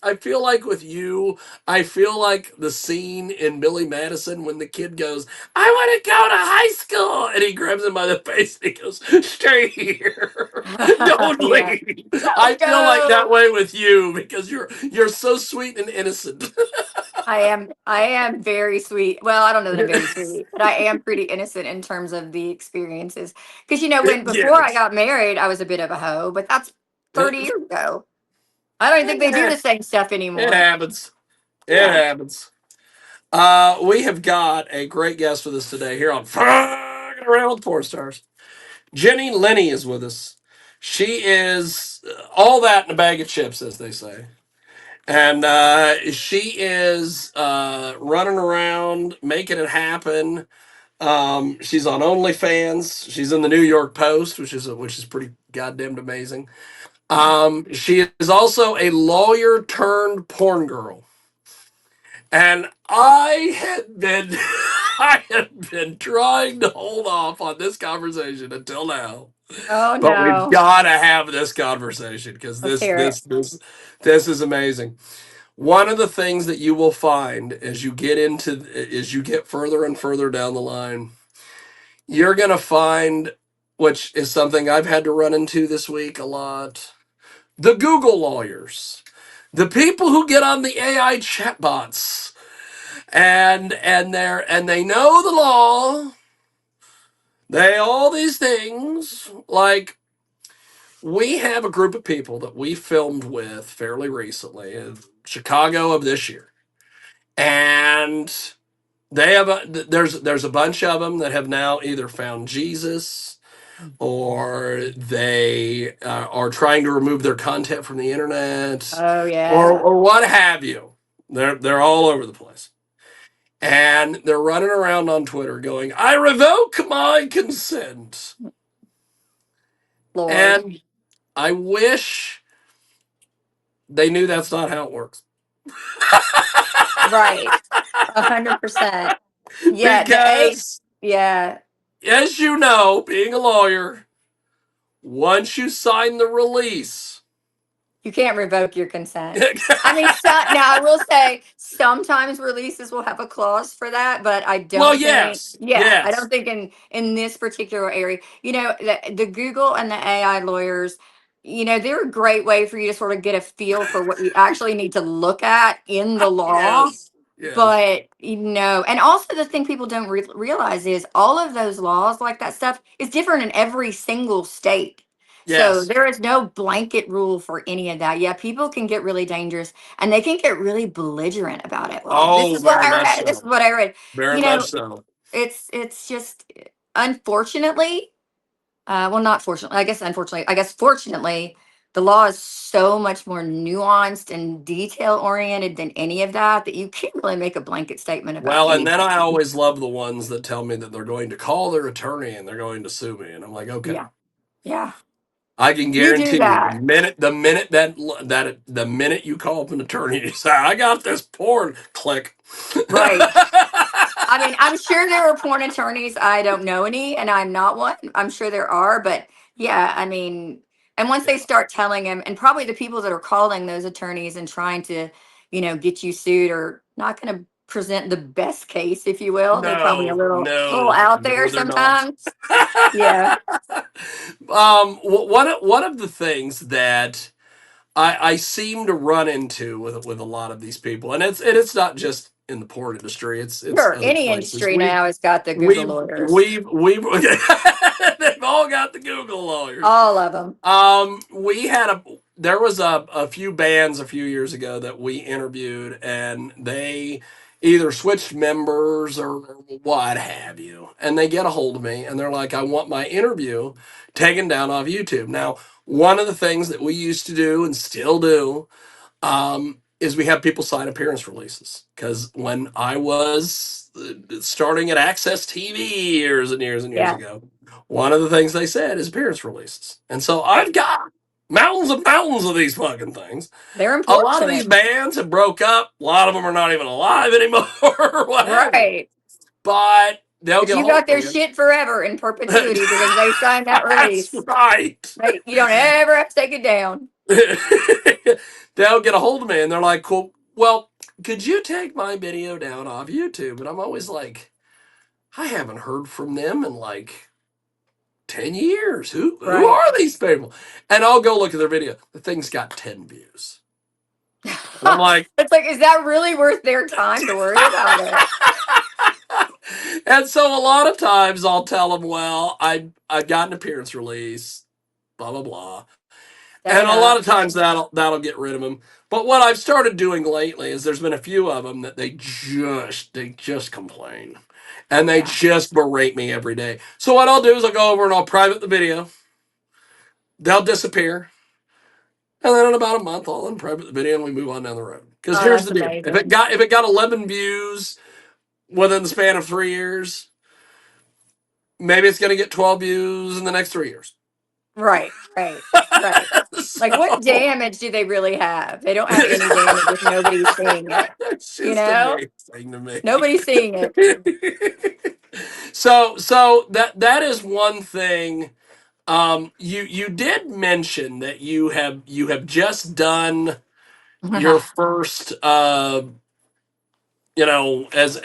I feel like with you, I feel like the scene in Billy Madison when the kid goes, I want to go to high school, and he grabs him by the face and he goes, stay here. Don't Yeah. leave. I Don't feel like that go. way with you because you're so sweet and innocent. I am very sweet. Well, I don't know that I'm very sweet, but I am pretty innocent in terms of the experiences. Because when before I Yes. got married, I was a bit of a hoe, but that's 30 years ago. I don't even think they do the same stuff It anymore. happens. It Yeah. happens. We have got a great guest with us today here on Fucking Around with Porn Stars. Jenny Lenny is with us. She is all that in a bag of chips, as they say. And she is running around, making it happen. She's on OnlyFans. She's in the New York Post, which is pretty goddamn amazing. She is also a lawyer turned porn girl. And I had been I had been trying to hold off on this conversation until now. Oh But we've no. got to have this conversation because Let's this hear it. this this this is amazing. One of the things that you will find as you get further and further down the line, you're going to find, which is something I've had to run into this week a lot, the Google lawyers, the people who get on the AI chatbots and they know the law, they all these things. Like, we have a group of people that we filmed with fairly recently in Chicago of this year, and they have there's a bunch of them that have now either found Jesus or they are trying to remove their content from the internet, Oh yeah. or what have you. They're all over the place, and they're running around on Twitter going, "I revoke my consent," Lord. and I wish they knew that's not how it works. Right. 100%. Yeah, Because, yeah. as you know, being a lawyer, once you sign the release, You can't revoke your consent. I mean, now I will say sometimes releases will have a clause for that, but I well, don't think, yes, yeah, I yes, don't think in this particular area, the Google and the AI lawyers, they're a great way for you to sort of get a feel for what you actually need to look at in the law. yes, yes, But and also the thing people don't realize is all of those laws, like that stuff, is different in every single state. So yes. there is no blanket rule for any of that. Yeah, people can get really dangerous and they can get really belligerent about it. Well, this Oh, is what very I much read. This is so. what I read. Very You much know, so. it's just unfortunately, well, not fortunately, I guess fortunately, the law is so much more nuanced and detail oriented than any of that that you can't really make a blanket statement about Well, and then I anything. always love the ones that tell me that they're going to call their attorney and they're going to sue me, and I'm like, okay. Yeah. Yeah. I can You do guarantee you, that. the minute you call up an attorney, you say, "I got this porn." Click. Right. I mean, I'm sure there are porn attorneys. I don't know any, and I'm not one. I'm sure there are, but yeah, I mean, and once they Yeah. start telling him, and probably the people that are calling those attorneys and trying to, get you sued are not going to present the best case, if you will. They're probably a No, little no, out there no, they're not. sometimes. Yeah. One of the things that I seem to run into with a lot of these people, and it's not just in the porn industry; it's Sure. other Any places. industry now has got the Google lawyers. We've they've all got the Google lawyers. All of them. We had there was a few bands a few years ago that we interviewed, and they either switched members or what have you, and they get a hold of me and they're like, "I want my interview taken down off YouTube." Now, one of the things that we used to do and still do is we have people sign appearance releases, because when I was starting at Access TV years and years and years Yeah. ago, one of the things they said is appearance releases, and so Right. I've got mountains of these fucking things. They're A lot of these important. bands have broke up. A lot of them are not even alive anymore, or what have you. Right. But they'll But get a you hold got of their me. shit forever in perpetuity because they signed that That's release. right. Right? You don't ever have to take it down. They'll get a hold of me and they're like, "Cool. Well, could you take my video down off YouTube?" And I'm always like, I haven't heard from them in like 10 years. Who Right. are these people? And I'll go look at their video. The thing's got 10 views. And I'm like, It's like, is that really worth their time to worry about it? and so a lot of times I'll tell them, well, I got an appearance release, blah blah blah. That's And a lot enough. of times that'll get rid of them. But what I've started doing lately is there's been a few of them that they just complain, and they Yeah. just berate me every day. So what I'll do is I'll go over and I'll private the video. They'll disappear, and then in about a month I'll unprivate the video and we move on down the road. Because Oh, here's that's the deal: amazing. if it got 11 views within the span of 3 years, maybe it's going to get 12 views in the next 3 years. Right. Right. Right. Like, what So damage do they really have? They don't have any damage if nobody's seeing it. it's You just know? amazing to me. Nobody's seeing it. So that is one thing. You did mention that you have just done your first as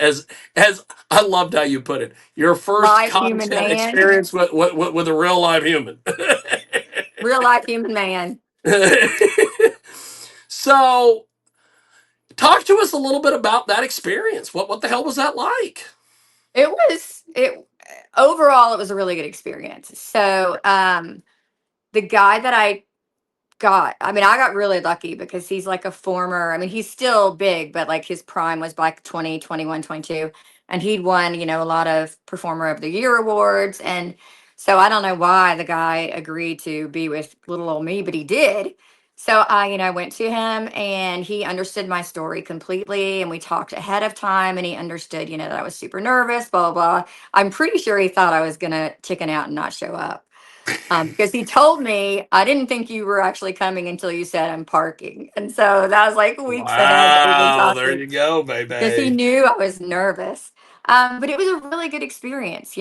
I loved how you put it, your first Live human content man, experience with a real live human. real life human man. So, talk to us a little bit about that experience. What the hell was that like? It overall it was a really good experience. So the guy that I mean, I got really lucky because he's like a former, I mean, he's still big, but like his prime was like 20, 21, 22. And he'd won, a lot of Performer of the Year awards. And so I don't know why the guy agreed to be with little old me, but he did. So I went to him and he understood my story completely. And we talked ahead of time and he understood, that I was super nervous, blah, blah, blah. I'm pretty sure he thought I was going to chicken out and not show up. Because he told me, I didn't think you were actually coming until you said I'm parking. And so that was like weeks ahead that we've been Wow, there talking you go, because he baby. knew I was nervous. But it was a really good experience.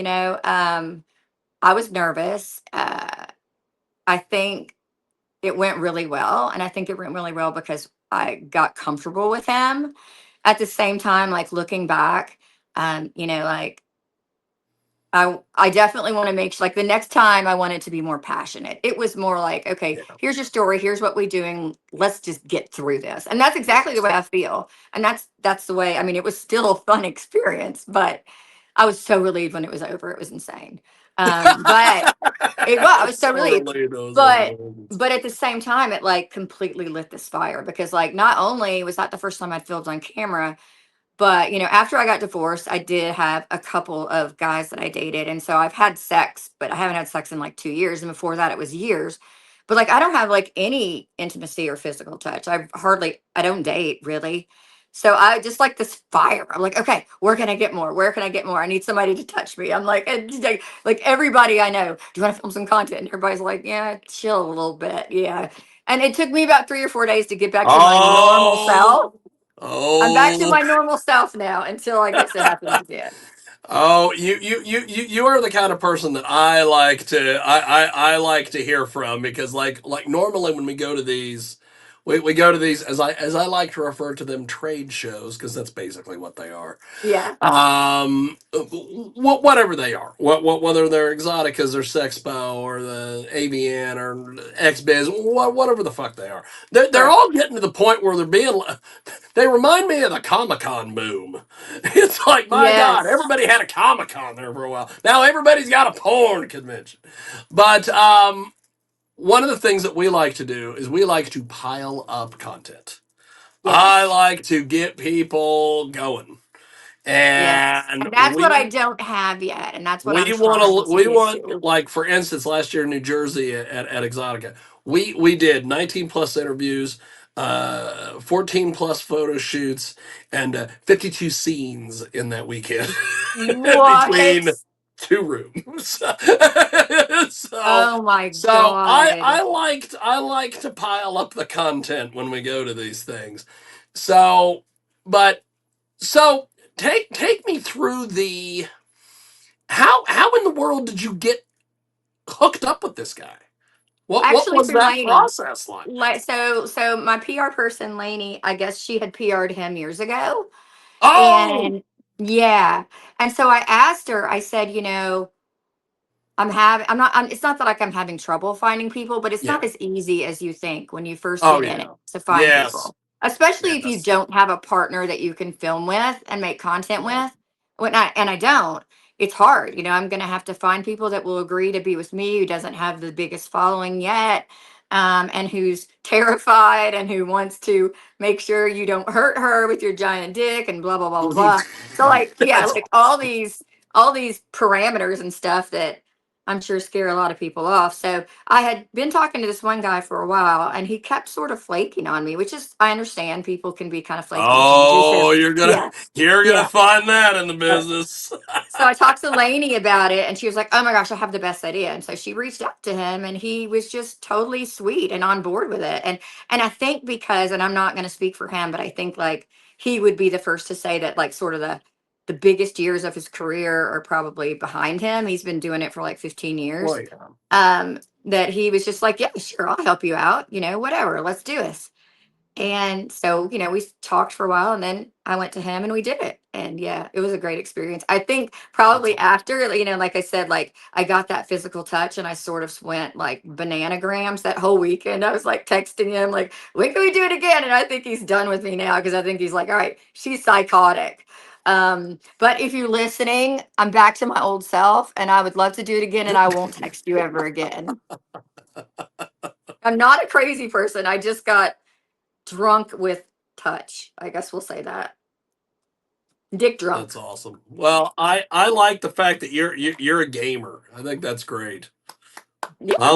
I was nervous. I think it went really well. And I think it went really well because I got comfortable with him. At the same time, like looking back, like I definitely want to make sure, like the next time I want it to be more passionate. It was more like, okay, Yeah. here's your story, here's what we're doing. Let's just get through this. And that's exactly the way I feel. And that's the way, I mean, it was still a fun experience, but I was so relieved when it was over. It was insane. But I was so So relieved. related to those But overloads. but at the same time, it like completely lit this fire because like not only was that the first time I filmed on camera, but, after I got divorced, I did have a couple of guys that I dated. And so I've had sex, but I haven't had sex in like 2 years. And before that, it was years. But like, I don't have like any intimacy or physical touch. I don't date really. So I just like this fire. I'm like, okay, where can I get more? Where can I get more? I need somebody to touch me. I'm like, and just like everybody I know, do you want to film some content? And everybody's like, yeah, chill a little bit. Yeah. And it took me about 3 or 4 days to get back to my normal Oh, self. I'm back to oh, my normal self now until I get to happen again. oh! You are the kind of person that I like to hear from because like normally when we go to these, we go to these as I like to refer to them trade shows because that's basically what they are. Yeah. Whatever they are, whether they're Exoticas or Sexpo or the AVN or XBiz, whatever the fuck they are, they're Sure. all getting to the point where they're being. They remind me of the Comic Con boom. It's like my God, Yes. everybody had a Comic Con there for a while. Now everybody's got a porn convention, but one of the things that we like to do is we like to pile up content. I Yes. like to get people going. Yes. And And that's what I don't have yet. And that's what I'm trying to we get want to. like for instance last year in New Jersey at Exotica we did 19 plus interviews, 14 plus photo shoots, and 52 scenes in that weekend between What? two rooms. so Oh my so God. I like to pile up the content when we go to these things. So but so take me through the how in the world did you get hooked up with this guy? What Actually was through that Lainey. process like? So my PR person, Lainey, I guess she had PR'd him years ago. Oh And yeah. And so I asked her, I said, it's not that like I'm having trouble finding people, but it's not yeah. as easy as you think when you first Oh get in it yeah. to find Yes. people, especially if you Yes. don't have a partner that you can film with and make content Yeah. with. And I don't, it's hard. I'm going to have to find people that will agree to be with me who doesn't have the biggest following yet. And who's terrified and who wants to make sure you don't hurt her with your giant dick and blah, blah, blah, blah, blah. So like, yeah, That's like all these parameters and stuff that I'm sure scare a lot of people off. So I had been talking to this one guy for a while and he kept sort of flaking on me, which is, I understand people can be kind of flaky and changy. So oh yeah, you're gonna yeah. find that in the Uh, business. so I talked to Lainey about it and she was like, oh my gosh, I have the best idea. And so she reached out to him and he was just totally sweet and on board with it. And I think because, and I'm not going to speak for him, but I think like he would be the first to say that like sort of the biggest years of his career are probably behind him. He's been doing it for like 15 Well, years. yeah. That he was just like, yeah, sure, I'll help you out, whatever, let's do this. And so, we talked for a while and then I went to him and we did it. And yeah, it was a great experience. I think That's probably awesome. after, like I said, like I got that physical touch and I sort of went like bananagrams that whole weekend. I was like texting him, like, when can we do it again? And I think he's done with me now because I think he's like, all right, she's psychotic. But if you're listening, I'm back to my old self and I would love to do it again and I won't text you ever again. I'm not a crazy person. I just got drunk with touch. I guess we'll say that. Dick drunk. That's awesome. Well, I like the fact that you're a gamer. I think that's great. Yeah, I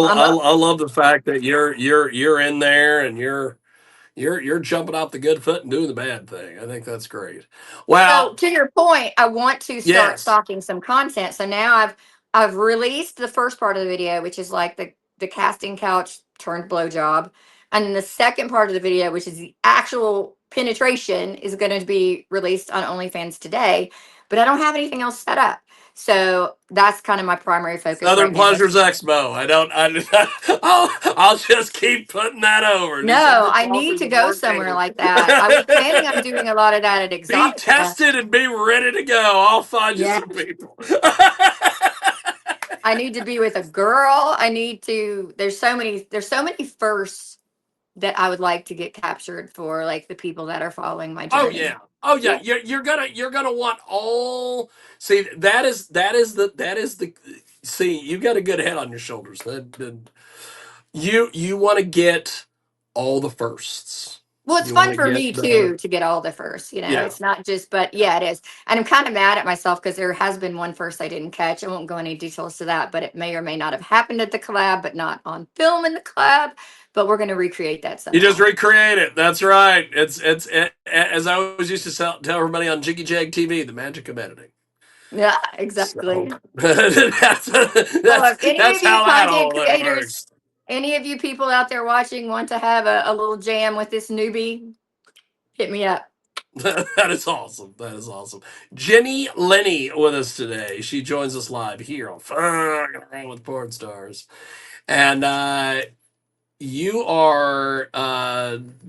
love the fact that you're in there and you're jumping off the good foot and doing the bad thing. I think that's great. so Well, to your point, I want to start yes. stocking some content. So now I've released the first part of the video, which is like the casting couch turned blowjob, and then the second part of the video, which is the actual penetration, is going to be released on OnlyFans today. But I don't have anything else set up, so that's kind of my primary focus Southern right now. Pleasures Expo. I don't. I'll just keep putting that over. Just No, Southern I need Pleasures to of go Mark somewhere Taylor. like that. I was planning on doing a lot of that at Be Exotica. tested and be ready to go. I'll find you Yeah. some people. I need to be with a girl. I need to there's so many firsts that I would like to get captured for like the people that are following my Oh journey. yeah. Oh yeah. Yeah. You're gonna want all. See, that is the. See, you got a good head on your shoulders. You want to get all the firsts. Well, it's You want fun to for get me the. too to get all the firsts. Yeah. It's not just, but yeah, it is. And I'm kind of mad at myself because there has been one first I didn't catch. I won't go any details to that, but it may or may not have happened at the collab, but not on film in the collab. But we're going to recreate that You just somehow. recreate it. That's right. As I always used to tell everybody on Jiggy Jag TV, the magic of editing. Yeah, So exactly. that's Well, if that's any that's of you how that content whole thing creators, works. any of you people out there watching want to have a little jam with this newbie, hit me up. That is awesome. That is awesome. Jenny Lenny with us today. She joins us live here on Fucking Around with Porn Stars, and you are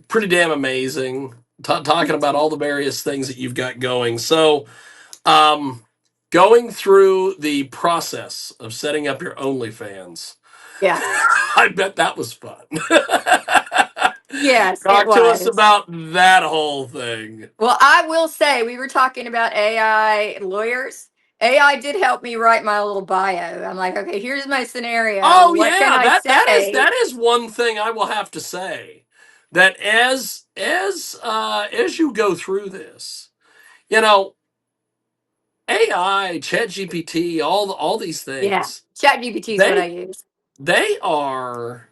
pretty damn amazing. Talking about all the various things that you've got going. So, um, going through the process of setting up your OnlyFans, Yeah. I bet that was fun. Yes, it Talk to us was. about that whole thing. Well, I will say we were talking about AI lawyers. AI did help me write my little bio. I'm like, okay, here's my scenario. Oh What can yeah, I that is say? that is one thing I will have to say, that as you go through this, you know, AI, ChatGPT, all these Yeah. things, ChatGPT is what I they use. they are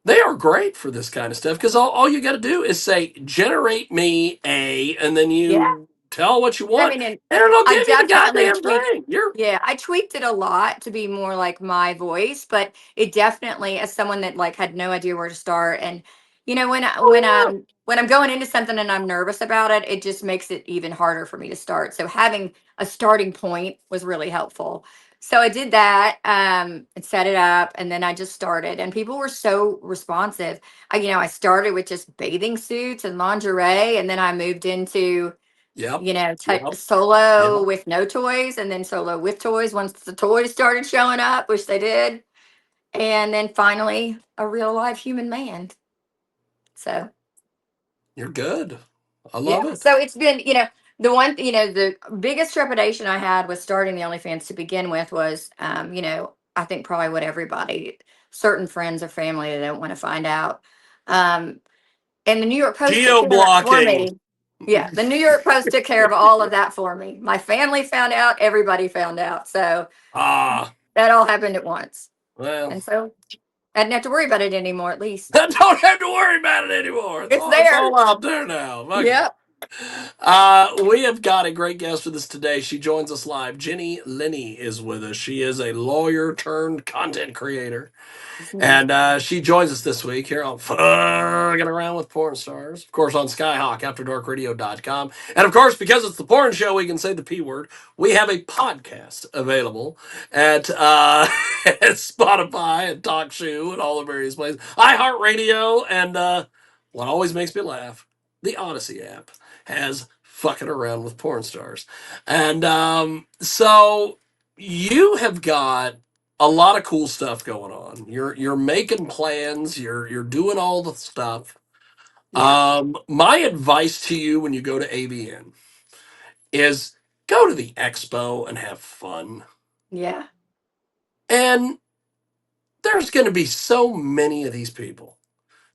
they are great for this kind of stuff, because all you got to do is say generate me a, and then Yeah. you tell what you I want, mean, and and it'll I give you the definitely goddamn tweaked. thing. You're Yeah, I tweaked it a lot to be more like my voice, but it definitely, as someone that like had no idea where to start, and when I, oh when I'm going into something and I'm nervous about it, it just makes it even harder for me to start. So having a starting point was really helpful. So I did that, and set it up, and then I just started, and people were so responsive. I started with just bathing suits and lingerie, and then I moved into yeah, yep, solo yep. with no toys and then solo with toys once the toys started showing up, which they did. And then finally a real live human man. So You're good. I yeah. love it. So it's been, the biggest trepidation I had with starting the OnlyFans to begin with was, I think probably what everybody, certain friends or family, they don't want to find out. Um, and the New York Post took Geo care of it for blocking. me. Yeah, the New York Post took care of all of that for me. My family found out, everybody found out. So Ah, that all happened at once. well, And so I didn't have to worry about it anymore, at least. I don't have to worry about it anymore. It's It's there. all out there now. Fuck it. Yep. We have got a great guest with us today. She joins us live. Jenny Lenny is with us. She is a lawyer turned content creator. Mhm. And she joins us this week here on Fucking Around with Porn Stars. Of course, on Skyhawk, AfterDarkRadio.com. And of course, because it's the porn show, we can say the P word. We have a podcast available at, at Spotify and TalkShoe and all the various places. iHeartRadio and what always makes me laugh, the Odyssey app has fucking around with porn stars. And so you have got a lot of cool stuff going on. You're making plans, you're doing all the stuff. Yeah. My advice to you when you go to AVN is go to the expo and have fun. Yeah. And there's going to be so many of these people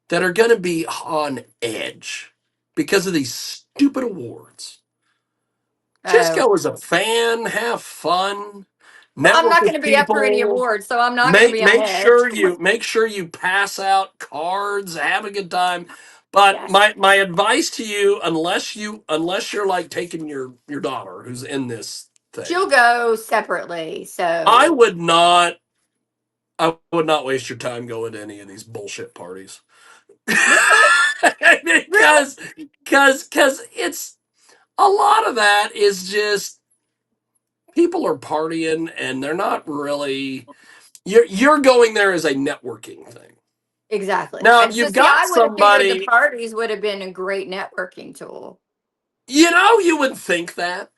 that are going to be on edge because of these stupid awards. Just Oh. go as a fan, have fun, Well, I'm network not going to with be up for any people. awards, so I'm not going to Make be on make edge. sure you make sure you pass out cards, have a good time. But Yes. my advice to you, unless you're like taking your daughter who's in this She'll thing, go separately. I So, would not I would not waste your time going to any of these bullshit parties. really? Really? because because it's a lot of that is just people are partying and they're not really you're going there as a networking thing. Exactly. Now, if And so, you've see, got I would have figured the somebody, parties would have been a great networking tool. you would think that.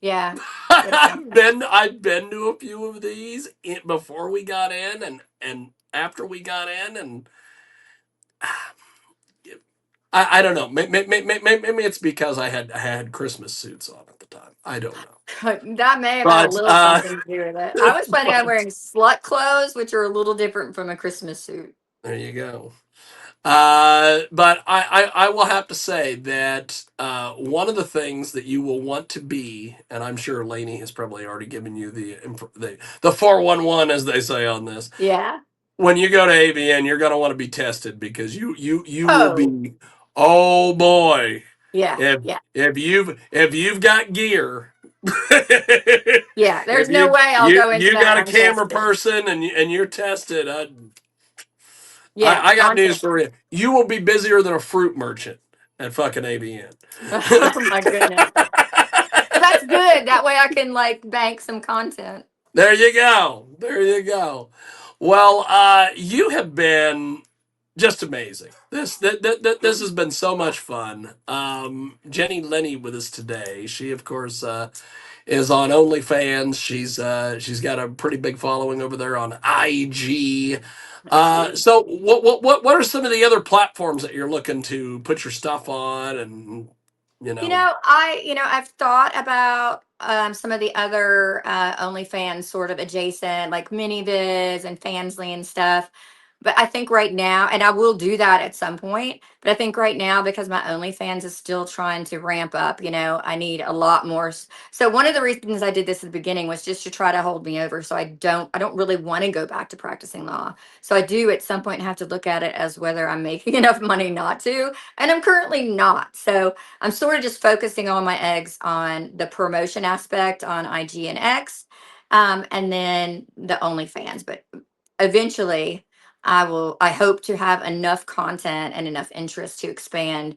Yeah. Would have think that. I've been to a few of these before we got in and after we got in and I don't know. Maybe it's because I had Christmas suits on at the time. I don't know. That may have had a But little something to do with it. I was planning on but wearing slut clothes, which are a little different from a Christmas suit. there you go. But I will have to say that one of the things that you will want to be, and I'm sure Lainey has probably already given you the 411 as they say on this. Yeah. When you go to AVN, you're going to want to be tested because you will Oh, be. Oh boy, yeah. if Yeah. if you've got gear, Yeah. There's if no you way I'll you go into you that got a camera untested. person and you're tested, Yeah. I got news Content. for you. You will be busier than a fruit merchant at fucking ABN. Oh, my goodness. Well, that's good. That way I can like bank some content. There you go. There you go. Well, you have been just amazing. This has been so much fun. Jenny Lenny with us today. She, of course, is on OnlyFans. She's got a pretty big following over there on IG. I see. So what are some of the other platforms that you're looking to put your stuff on and you know I've thought about some of the other OnlyFans sort of adjacent, like mini-vids and Fansly and stuff. But I think right now, and I will do that at some point, but I think right now, because my OnlyFans is still trying to ramp up, I need a lot more. So one of the reasons I did this at the beginning was just to try to hold me over. So I don't really want to go back to practicing law. So I do at some point have to look at it as whether I'm making enough money not to. And I'm currently not. So I'm sort of just focusing all my eggs on the promotion aspect on IG and X, and then the OnlyFans. But eventually, I hope to have enough content and enough interest to expand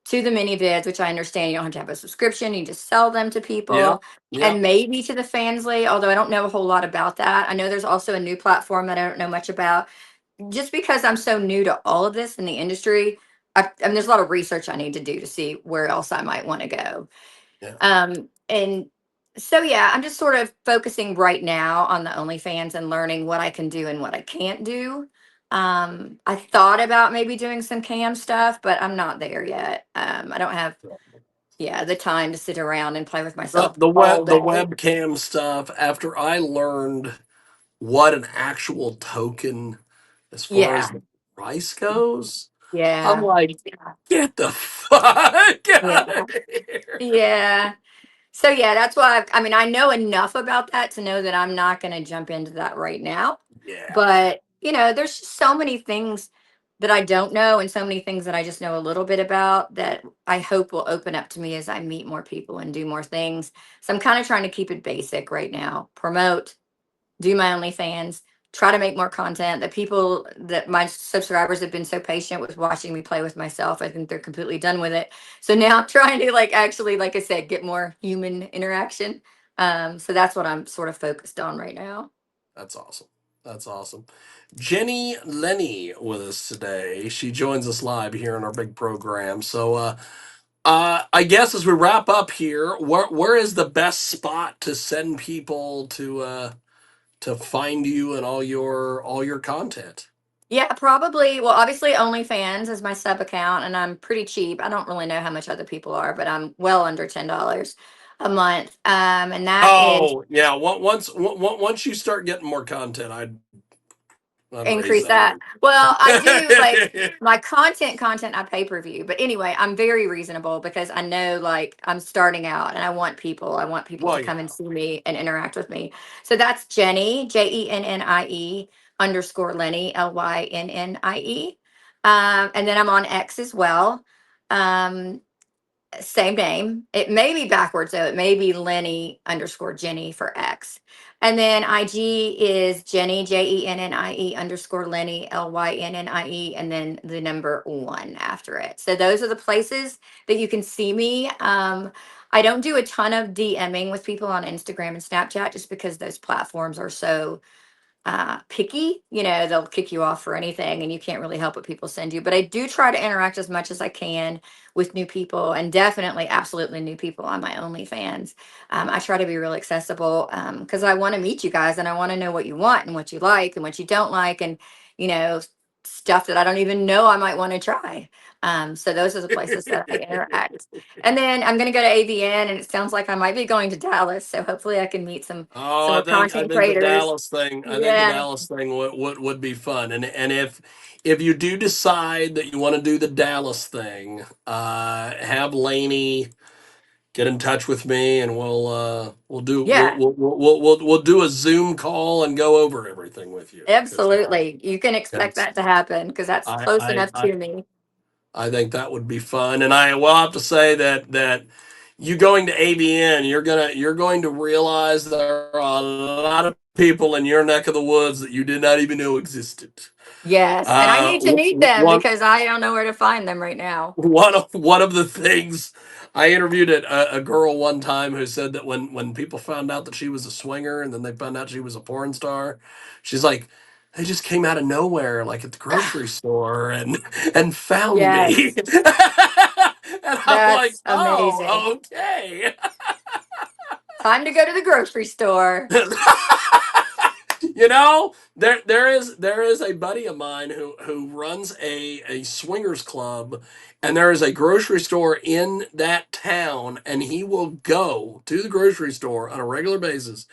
to the mini vids, which I understand you don't have to have a subscription, you just sell them to yeah people. yeah And maybe to the Fansly, although I don't know a whole lot about that. I know there's also a new platform that I don't know much about just because I'm so new to all of this in the industry. I mean, there's a lot of research I need to do to see where else I might want to go. yeah And so, yeah, I'm just sort of focusing right now on the OnlyFans and learning what I can do and what I can't do. I thought about maybe doing some cam stuff, but I'm not there yet. I don't have, yeah, the time to sit around and play with the myself the all web the day. webcam stuff. After I learned what an actual token as far as Yeah, the price goes, I'm yeah, like, get the fuck yeah, out of here. yeah. So yeah, that's why I mean, I know enough about that to know that I'm not going to jump into that right now. Yeah, But, there's just so many things that I don't know and so many things that I just know a little bit about that I hope will open up to me as I meet more people and do more things. So I'm kind of trying to keep it basic right now. Promote, do my OnlyFans, try to make more content. The people that my subscribers have been so patient with watching me play with myself, I think they're completely done with it. So now I'm trying to like actually, like I said, get more human interaction. So that's what I'm sort of focused on right now. that's awesome. That's awesome. Jenny Lenny with us today. She joins us live here in our big program. So, I guess as we wrap up here, where is the best spot to send people to find you and all your content? Yeah, probably. Well, obviously, OnlyFans is my sub account, and I'm pretty cheap. I don't really know how much other people are, but I'm well under $10 a month. And that is Oh yeah, once you start getting more content, I'd raise increase that a that. little. Well, I do like my content I pay per view. But anyway, I'm very reasonable because I know like I'm starting out and I want people Well, to come yeah. and see me and interact with me. So that's Jenny, JENNIE underscore Lenny, LYNNIE. And then I'm on X as well. Um, Same name. It may be backwards though. It may be Lenny underscore Jenny for X. And then IG is Jenny, JENNIE underscore Lenny, LYNNIE, and then the number one after it. So those are the places that you can see me. I don't do a ton of DMing with people on Instagram and Snapchat just because those platforms are so picky. You know, they'll kick you off for anything and you can't really help what people send you. But I do try to interact as much as I can with new people and definitely, absolutely new people on my OnlyFans. I try to be real accessible because I want to meet you guys and I want to know what you want and what you like and what you don't like and, you know, stuff that I don't even know I might want to try. So those are the places that I interact. And then I'm going to go to AVN and it sounds like I might be going to Dallas. So hopefully I can meet Oh, some more I content think the creators. Dallas thing. I think the Yeah. Dallas thing would be fun. And if you do decide that you want to do the Dallas thing, have Laney get in touch with me, and Yeah, we'll do a Zoom call and go over everything with you. absolutely. You can expect Because that to happen because that's I, close I enough I to me. I think that would be fun. And I will have to say that you going to ABN, you're going to realize there are a lot of people in your neck of the woods that you did not even know existed. Yes. And I need to meet them One because I don't know where to find them right now. one of the things I interviewed a girl one time who said that when people found out that she was a swinger and then they found out she was a porn star, she's like, they just came out of nowhere, like at the grocery store and found me. Yes. And I'm like, That's amazing. oh, okay. Time to go to the grocery store. You know, there is a buddy of mine who runs a swingers club, and there is a grocery store in that town, and he will go to the grocery store on a regular basis.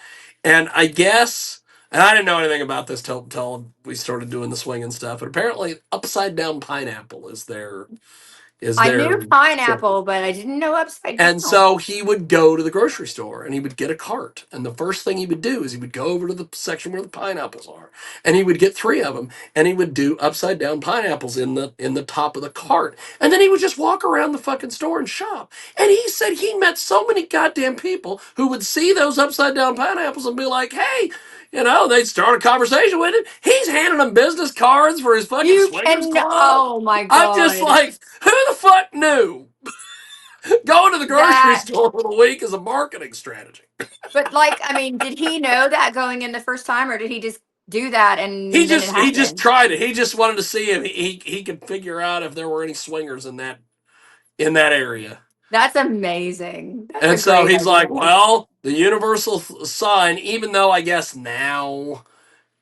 And I guess, and I didn't know anything about this till we started doing the swinging stuff, but apparently upside down pineapple is I knew their pineapple, but I didn't know upside and down. so he would go to the grocery store and he would get a cart. And the first thing he would do is he would go over to the section where the pineapples are. And he would get three of them and he would do upside down pineapples in the top of the cart. And then he would just walk around the fucking store and shop. And he said he met so many goddamn people who would see those upside down pineapples and be like, hey, you know, they'd start a conversation with him. He's handing them business cards for his fucking You swingers can, club. oh my I'm just God. like, who the fuck knew? Going to the grocery That, store for the week is a marketing strategy. but like, I mean, did he know that going in the first time or did he just do that and then it He just happened? tried it. He just wanted to see if he could figure out if there were any swingers in that area. That's amazing. That's a And so great he's idea. like, well, the universal sign, even though I guess now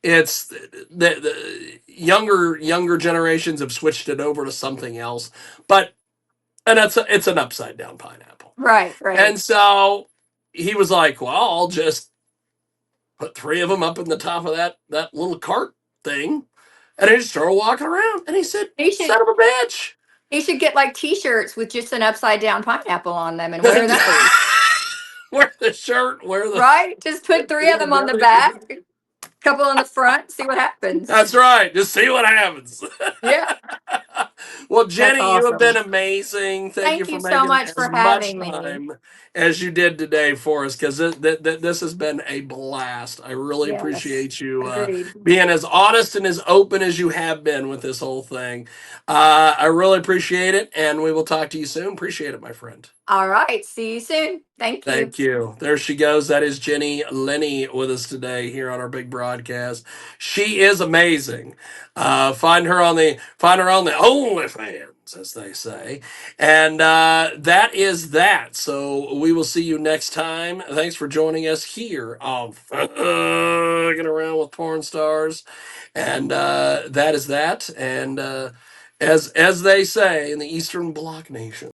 it's the younger generations have switched it over to something else, but and it's an upside down pineapple. Right, right. And so he was like, well, I'll just put three of them up in the top of that little cart thing, and I just started walking around. And he said, He should "Son of a bitch." he should get like t-shirts with just an upside down pineapple on them and wear those. Wear the shirt, wear Right? Just put three of the them on the belly. back, couple on the front, see what happens. That's right. Just see what happens. Yeah. Well, That's Jenny, you have been awesome. amazing. Thank you Thank for you so making much as for much having me. time as you did today for us, because this has been a blast. I really Yes. appreciate you Agreed. being as honest and as open as you have been with this whole thing. I really appreciate it, and we will talk to you soon. Appreciate it, my friend. All right. See you soon. Thank you. Thank you. There she goes. That is Jenny Lenny with us today here on our big broadcast. She is amazing. Find her on the OnlyFans, as they say. And that is that. So we will see you next time. Thanks for joining us here on Fucking Around with Porn Stars. And that is that. And as they say in the Eastern Bloc Nation.